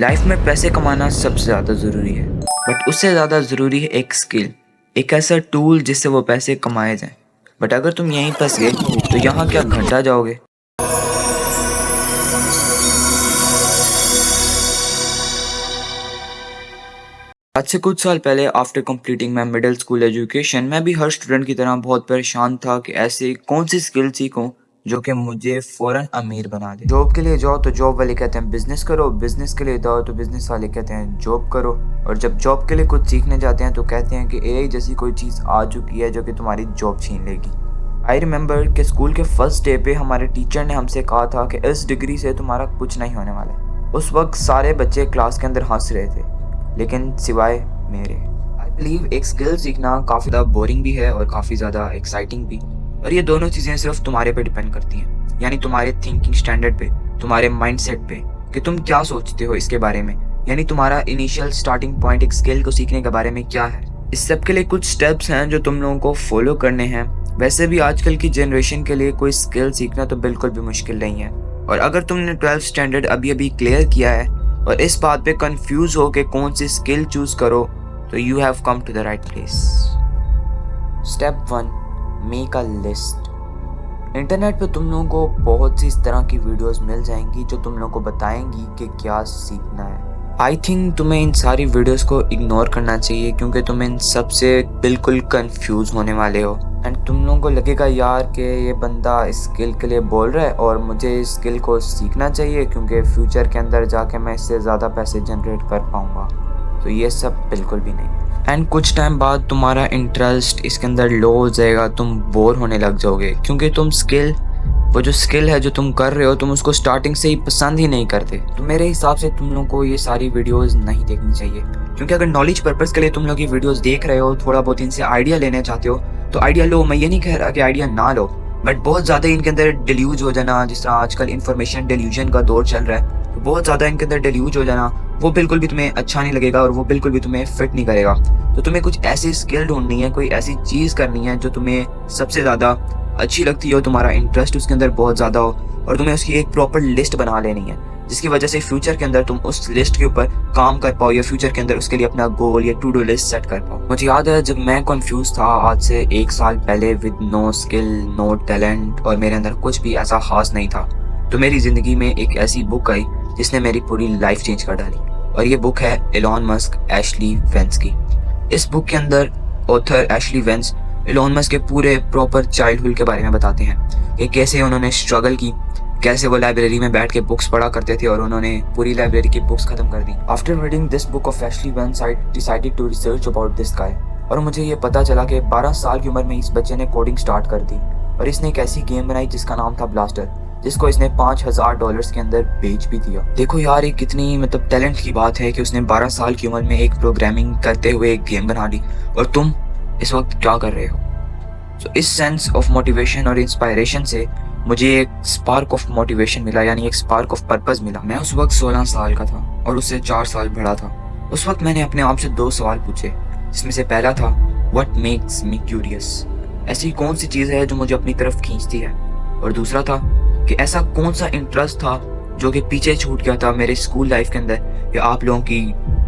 Life में पैसे कमाना सबसे ज़्यादा ज़रूरी है, बट उससे ज़्यादा ज़रूरी है एक स्किल, एक ऐसा टूल जिससे वो पैसे कमाए जाएं। बट अगर तुम यहीं फंस गए तो यहाँ क्या घंटा जाओगे। आज से कुछ साल पहले after completing my middle school education मैं भी हर स्टूडेंट की तरह बहुत परेशान था कि ऐसी कौन सी स्किल सीखूं जो कि मुझे फ़ौरन अमीर बना दे। जॉब के लिए जाओ तो जॉब वाले कहते हैं बिजनेस करो, बिजनेस के लिए जाओ तो बिजनेस वाले कहते हैं जॉब करो, और जब जॉब के लिए कुछ सीखने जाते हैं तो कहते हैं कि एआई जैसी कोई चीज़ आ चुकी है जो कि तुम्हारी जॉब छीन लेगी। आई रिमेंबर कि स्कूल के फर्स्ट डे पे हमारे टीचर ने हमसे कहा था कि इस डिग्री से तुम्हारा कुछ नहीं होने वाला है। उस वक्त सारे बच्चे क्लास के अंदर हंस रहे थे, लेकिन सिवाय मेरे। आई बिलीव एक स्किल सीखना काफ़ी ज़्यादा बोरिंग भी है और काफ़ी ज़्यादा एक्साइटिंग भी, और ये दोनों चीज़ें सिर्फ तुम्हारे पे डिपेंड करती हैं, यानी तुम्हारे थिंकिंग स्टैंडर्ड पे, तुम्हारे माइंडसेट पे कि तुम क्या सोचते हो इसके बारे में, यानी तुम्हारा इनिशियल स्टार्टिंग पॉइंट एक स्किल को सीखने के बारे में क्या है। इस सब के लिए कुछ स्टेप्स हैं जो तुम लोगों को फॉलो करने हैं। वैसे भी आजकल की जनरेशन के लिए कोई स्किल सीखना तो बिल्कुल भी मुश्किल नहीं है, और अगर तुमने 12th स्टैंडर्ड अभी अभी क्लियर किया है और इस बात पे कंफ्यूज हो कि कौन सी स्किल चूज करो, तो you have come to the right place. Step 1, make a list. Internet पे तुम लोगों को बहुत सी इस तरह की वीडियोस मिल जाएंगी जो तुम लोगों को बताएंगी कि क्या सीखना है। आई थिंक तुम्हें इन सारी वीडियोस को इग्नोर करना चाहिए, क्योंकि तुम इन सब से बिल्कुल कंफ्यूज होने वाले हो एंड तुम लोगों को लगेगा यार कि ये बंदा इस स्किल के लिए बोल रहा है और मुझे इस स्किल को सीखना चाहिए क्योंकि फ्यूचर के अंदर जाके मैं इससे ज़्यादा पैसे जनरेट कर पाऊँगा। तो ये सब बिल्कुल भी नहीं। एंड कुछ टाइम बाद तुम्हारा इंटरेस्ट इसके अंदर लो हो जाएगा, तुम बोर होने लग जाओगे, क्योंकि वो जो स्किल है जो तुम कर रहे हो तुम उसको स्टार्टिंग से ही पसंद ही नहीं करते। तो मेरे हिसाब से तुम लोगों को ये सारी वीडियोस नहीं देखनी चाहिए, क्योंकि अगर नॉलेज पर्पस के लिए तुम लोग ये वीडियोस देख रहे हो, थोड़ा बहुत इनसे आइडिया लेना चाहते हो तो आइडिया लो। मैं ये नहीं कह रहा कि आइडिया ना लो, बट बहुत ज़्यादा इनके अंदर डिल्यूज हो जाना, जिस तरह आजकल इन्फॉर्मेशन डिल्यूजन का दौर चल रहा है, तो बहुत ज़्यादा इनके अंदर डिल्यूज हो जाना वो बिल्कुल भी तुम्हें अच्छा नहीं लगेगा और वो बिल्कुल भी तुम्हें फिट नहीं करेगा। तो तुम्हें कुछ ऐसी स्किल ढूंढनी है, कोई ऐसी चीज़ करनी है जो तुम्हें सबसे ज़्यादा अच्छी लगती हो, तुम्हारा इंटरेस्ट उसके अंदर बहुत ज़्यादा हो, और तुम्हें उसकी एक प्रॉपर लिस्ट बना लेनी है, जिसकी वजह से फ्यूचर के अंदर तुम उस लिस्ट के ऊपर काम कर पाओ या फ्यूचर के अंदर उसके लिए अपना गोल या टू डू लिस्ट सेट कर पाओ। मुझे याद है जब मैं कंफ्यूज था आज से 1 साल पहले, with no skill no talent, और मेरे अंदर कुछ भी ऐसा खास नहीं था, तो मेरी ज़िंदगी में एक ऐसी बुक आई जिसने मेरी पूरी लाइफ चेंज कर डाली, और ये बुक है एलॉन मस्क एशली वेंस की। इस बुक के अंदर author Ashlee Vance Elon Musk के पूरे प्रॉपर चाइल्डहुड के बारे में बताते हैं कि कैसे उन्होंने स्ट्रगल की, कैसे वो लाइब्रेरी में बैठ के बुक्स पढ़ा करते थे और उन्होंने पूरी लाइब्रेरी की बुक्स खत्म कर दी। After reading this book of Ashley Vance I decided to research about this guy, और मुझे ये पता चला कि 12 साल की उम्र में इस बच्चे ने कोडिंग स्टार्ट कर दी, और इसने एक ऐसी गेम बनाई जिसका नाम था ब्लास्टर, जिसको इसने $5000 के अंदर बेच भी दिया। देखो यार ये कितनी टैलेंट की बात है कि उसने 12 साल की उम्र में एक प्रोग्रामिंग करते हुए एक गेम बना दी, और तुम इस वक्त क्या कर रहे हो। तो इस सेंस ऑफ मोटिवेशन और इंस्पायरेशन से मुझे एक स्पार्क ऑफ मोटिवेशन मिला, यानी एक स्पार्क ऑफ पर्पस मिला। मैं उस वक्त 16 साल का था और उससे 4 साल बड़ा था। उस वक्त मैंने अपने आप से 2 सवाल पूछे, जिसमें से पहला था व्हाट मेक्स मी क्यूरियस, ऐसी कौन सी चीज़ है जो मुझे अपनी तरफ खींचती है, और दूसरा था कि ऐसा कौन सा इंटरेस्ट था जो कि पीछे छूट गया था मेरे स्कूल लाइफ के अंदर, या आप लोगों की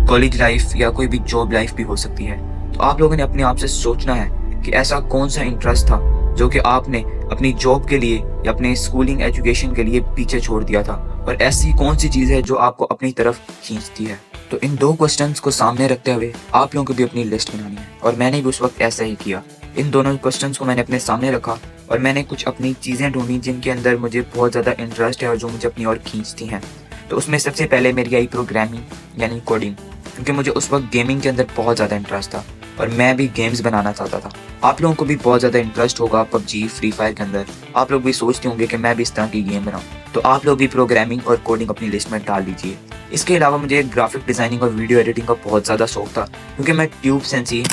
कॉलेज लाइफ या कोई भी जॉब लाइफ भी हो सकती है। तो आप लोगों ने अपने आप से सोचना है कि ऐसा कौन सा इंटरेस्ट था जो कि आपने अपनी जॉब के लिए या अपने स्कूलिंग एजुकेशन के लिए पीछे छोड़ दिया था, और ऐसी कौन सी चीज़ है जो आपको अपनी तरफ खींचती है। तो इन 2 क्वेश्चंस को सामने रखते हुए आप लोगों को भी अपनी लिस्ट बनानी है, और मैंने भी उस वक्त ऐसा ही किया। इन दोनों क्वेश्चंस को मैंने अपने सामने रखा और मैंने कुछ अपनी चीज़ें ढूंढी जिनके अंदर मुझे बहुत ज़्यादा इंटरेस्ट है और जो मुझे अपनी ओर खींचती हैं। तो उसमें सबसे पहले मेरी आई प्रोग्रामिंग यानी कोडिंग, क्योंकि मुझे उस वक्त गेमिंग के अंदर बहुत ज़्यादा इंटरेस्ट था और मैं भी गेम्स बनाना चाहता था। आप लोगों को भी बहुत ज़्यादा इंटरेस्ट होगा पबजी फ्री फायर के अंदर, आप लोग भी सोचते होंगे कि मैं भी इस तरह की गेम बनाऊँ, तो आप लोग भी प्रोग्रामिंग और कोडिंग अपनी लिस्ट में डाल दीजिए। इसके अलावा मुझे ग्राफिक डिज़ाइनिंग और वीडियो एडिटिंग का बहुत ज़्यादा शौक था, क्योंकि मैं ट्यूब सेंसी,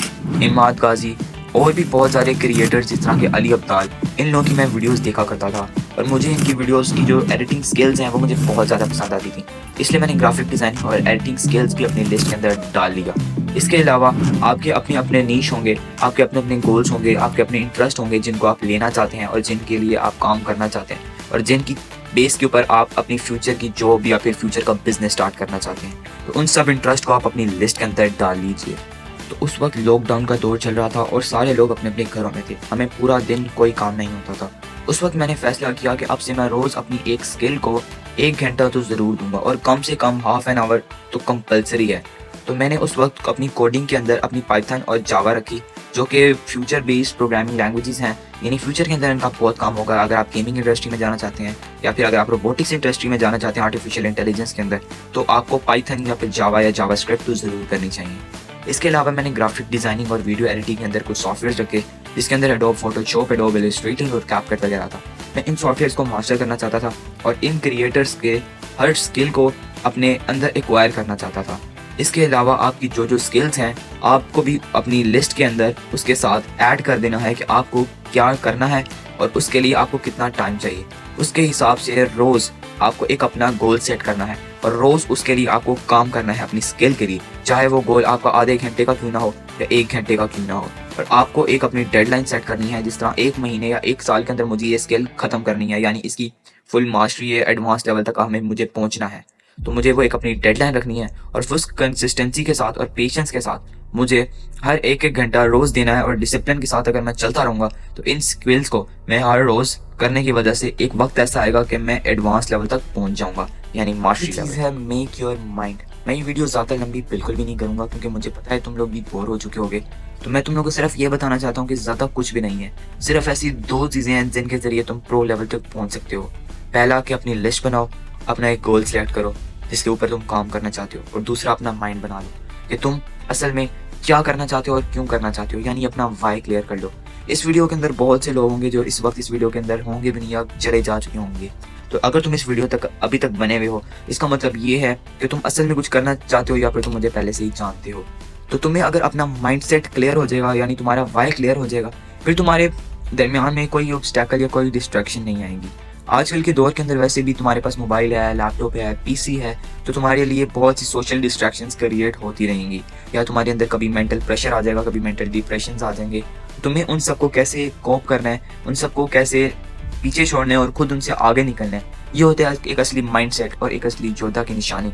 इमाद गाजी और भी बहुत सारे क्रिएटर्स जिस तरह के अली अब्दाल, इन लोगों की मैं वीडियोस देखा करता था, और मुझे इनकी वीडियोस की जो एडिटिंग स्किल्स हैं वो मुझे बहुत ज़्यादा पसंद आती थी। इसलिए मैंने ग्राफिक डिज़ाइनिंग और एडिटिंग स्किल्स भी अपनी लिस्ट के अंदर डाल लिया। इसके अलावा आपके अपने अपने नीश होंगे, आपके अपने अपने गोल्स होंगे, आपके अपने इंटरेस्ट होंगे जिनको आप लेना चाहते हैं और जिनके लिए आप काम करना चाहते हैं, और जिनकी बेस के ऊपर आप अपनी फ्यूचर की जॉब या फिर फ्यूचर का बिजनेस स्टार्ट करना चाहते हैं, तो उन सब इंटरेस्ट को आप अपनी लिस्ट के अंदर डाल लीजिए। तो उस वक्त लॉकडाउन का दौर चल रहा था और सारे लोग अपने अपने घरों में थे, हमें पूरा दिन कोई काम नहीं होता था। उस वक्त मैंने फैसला किया कि अब से मैं रोज़ अपनी एक स्किल को 1 घंटा तो ज़रूर दूंगा और कम से कम हाफ एन आवर तो कंपलसरी है। तो मैंने उस वक्त अपनी कोडिंग के अंदर अपनी पाइथन और जावा रखी, जो कि फ्यूचर बेस्ड प्रोग्रामिंग लैंग्वेजेस हैं, यानी फ्यूचर के अंदर इनका बहुत काम होगा। अगर आप गेमिंग इंडस्ट्री में जाना चाहते हैं या फिर अगर आप रोबोटिक्स इंडस्ट्री में जाना चाहते हैं आर्टिफिशियल इंटेलिजेंस के अंदर, तो आपको पाइथन या फिर जावा या जावास्क्रिप्ट तो ज़रूर करनी चाहिए। इसके अलावा मैंने ग्राफिक डिज़ाइनिंग और वीडियो एडिटिंग के अंदर कुछ सॉफ्टवेयर रखे, जिसके अंदर एडोब फोटोशॉप, एडोब इलस्ट्रेटर और कैपकट वगैरह था। मैं इन सॉफ्टवेयर्स को मास्टर करना चाहता था और इन क्रिएटर्स के हर स्किल को अपने अंदर एक्वायर करना चाहता था। इसके अलावा आपकी जो जो स्किल्स हैं, आपको भी अपनी लिस्ट के अंदर उसके साथ ऐड कर देना है कि आपको क्या करना है और उसके लिए आपको कितना टाइम चाहिए। उसके हिसाब से रोज़ आपको एक अपना गोल सेट करना है और रोज़ उसके लिए आपको काम करना है अपनी स्किल के लिए, चाहे वो गोल आपका आधे घंटे का क्यों ना हो या 1 घंटे का क्यों ना हो। और आपको एक अपनी डेडलाइन सेट करनी है, जिस तरह 1 महीने या 1 साल के अंदर मुझे ये स्किल ख़त्म करनी है, यानी इसकी फुल मास्टरी या एडवांस लेवल तक हमें मुझे पहुंचना है। तो मुझे वो एक अपनी डेडलाइन रखनी है और उस कंसिस्टेंसी के साथ और पेशेंस के साथ मुझे हर 1-1 घंटा रोज़ देना है। और डिसिप्लिन के साथ अगर मैं चलता रहूँगा तो इन स्किल्स को मैं हर रोज़ करने की वजह से एक वक्त ऐसा आएगा कि मैं एडवांस लेवल तक पहुंच जाऊंगा, यानी मास्टरी लेवल है। Make your mind. मैं ये वीडियो ज़्यादा लंबी बिल्कुल भी नहीं करूँगा, क्योंकि मुझे पता है तुम लोग भी बोर हो चुके होगे। तो मैं तुम लोगों को सिर्फ ये बताना चाहता हूँ कि ज़्यादा कुछ भी नहीं है, सिर्फ ऐसी 2 चीज़ें हैं जिनके ज़रिए तुम प्रो लेवल तक पहुँच सकते हो। पहला कि अपनी लिस्ट बनाओ, अपना एक गोल सेलेक्ट करो जिसके ऊपर तुम काम करना चाहते हो, और दूसरा अपना माइंड बना लो कि तुम असल में क्या करना चाहते हो और क्यों करना चाहते हो, यानी अपना वाई क्लियर कर लो। इस वीडियो के अंदर बहुत से लोग होंगे जो इस वक्त इस वीडियो के अंदर होंगे भी नहीं या चले जा चुके होंगे। तो अगर तुम इस वीडियो तक अभी तक बने हुए हो, इसका मतलब ये है कि तुम असल में कुछ करना चाहते हो या फिर तुम मुझे पहले से ही जानते हो। तो तुम्हें अगर अपना माइंडसेट क्लियर हो जाएगा, यानी तुम्हारा वाई क्लियर हो जाएगा, फिर तुम्हारे दरमियान में कोई ऑब्स्टैकल या कोई डिस्ट्रैक्शन नहीं आएंगी। आजकल के दौर के अंदर वैसे भी तुम्हारे पास मोबाइल है, लैपटॉप है, पीसी है, तो तुम्हारे लिए बहुत सी सोशल डिस्ट्रैक्शंस क्रिएट होती रहेंगी, या तुम्हारे अंदर कभी मेंटल प्रेशर आ जाएगा, कभी मेंटल डिप्रेशन आ जाएंगे। तुम्हें उन सबको कैसे कोप करना है, उन सबको कैसे पीछे छोड़ना है और खुद उनसे आगे निकलना है, ये होता है एक असली माइंडसेट और एक असली योद्धा की निशानी।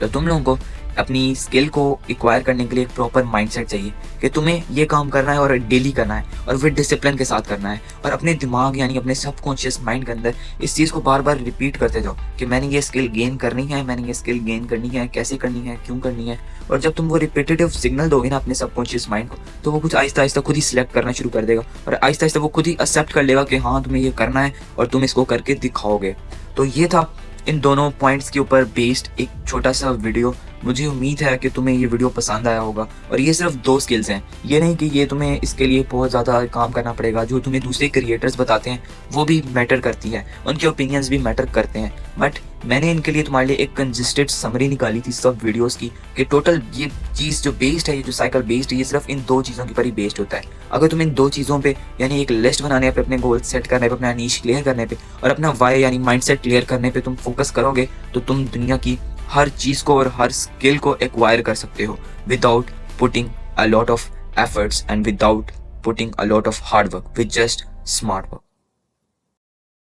तो तुम लोगों को अपनी स्किल को एक्वायर करने के लिए एक प्रॉपर माइंडसेट चाहिए कि तुम्हें ये काम करना है और डेली करना है और फिर डिसिप्लिन के साथ करना है, और अपने दिमाग यानी अपने सबकॉन्शियस माइंड के अंदर इस चीज़ को बार बार रिपीट करते जाओ कि मैंने ये स्किल गेन करनी है, मैंने ये स्किल गेन करनी है, कैसे करनी है, क्यों करनी है। और जब तुम वो रिपीटेटिव सिग्नल दोगे ना अपने सबकॉन्शियस माइंड को, तो वो कुछ आहिस्ता आहिस्ता खुद ही सिलेक्ट करना शुरू कर देगा और आहिस्ता आहिस्ता वो खुद ही एक्सेप्ट कर लेगा कि हाँ तुम्हें ये करना है और तुम इसको करके दिखाओगे। तो ये था इन दोनों पॉइंट्स के ऊपर बेस्ड एक छोटा सा वीडियो। मुझे उम्मीद है कि तुम्हें ये वीडियो पसंद आया होगा। और ये सिर्फ 2 स्किल्स हैं, ये नहीं कि ये तुम्हें इसके लिए बहुत ज़्यादा काम करना पड़ेगा। जो तुम्हें दूसरे क्रिएटर्स बताते हैं वो भी मैटर करती है, उनके ओपिनियंस भी मैटर करते हैं, बट मैंने इनके लिए तुम्हारे लिए एक कंसिस्टेंट समरी निकाली थी सब वीडियोस की कि टोटल ये चीज़ जो बेस्ड है, ये जो साइकिल बेस्ड है, ये सिर्फ इन 2 चीज़ों के ऊपर ही बेस्ड होता है। अगर तुम इन 2 चीज़ों पे यानी एक लिस्ट बनाने पे, अपने गोल सेट करने पे, अपना नीश क्लियर करने पे और अपना वाई यानी माइंडसेट क्लियर करने पे तुम फोकस करोगे, तो तुम दुनिया की हर चीज़ को और हर स्किल को एक्वायर कर सकते हो without putting a lot of efforts and without putting a lot of hard work, with just smart work.